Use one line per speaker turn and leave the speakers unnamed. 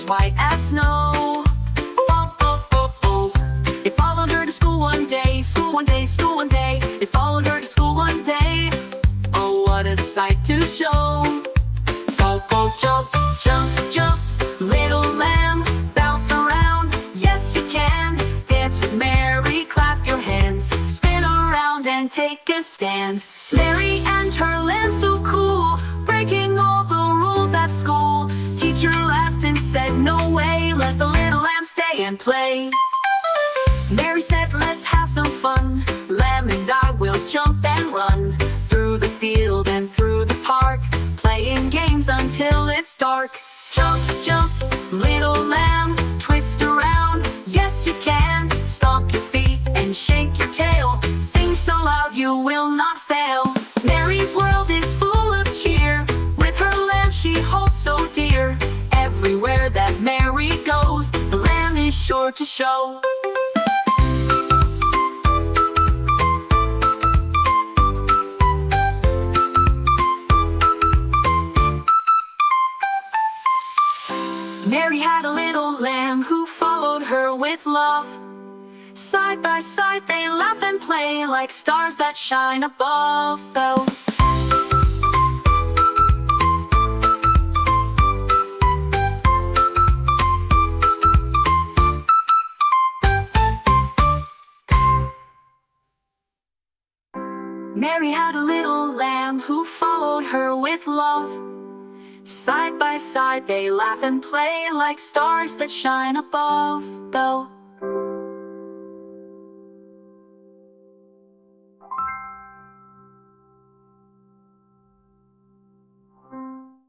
white as snow. Oh, oh, oh, oh. It followed her to school one day, school one day, school one day. It followed her to school one day. Oh, what a sight to show. Go, go, jump, jump, jump, little lamb, bounce around. Yes, you can. Dance with Mary, clap your hands. Spin around and take a stand. Mary and her lamb so cool, breaking all the rules at school. Teacher laughed and said, no way, let the little lamb stay and play. Mary said, let's have some fun. Lamb and I will jump and run through the field and through the park, playing games until it's dark. Jump, jump, little lamb, twist around. Yes, you can. Stomp your feet and shake your tail. Sing so loud you will not fail. Mary's world is full of cheer. With her lamb she holds so dear. Everywhere that Mary goes, the lamb is sure to show. Mary had a little lamb who followed her with love. Side by side they laugh and play like stars that shine above. Oh. Mary had a little lamb who followed her with love. Side by side they laugh and play like stars that shine above.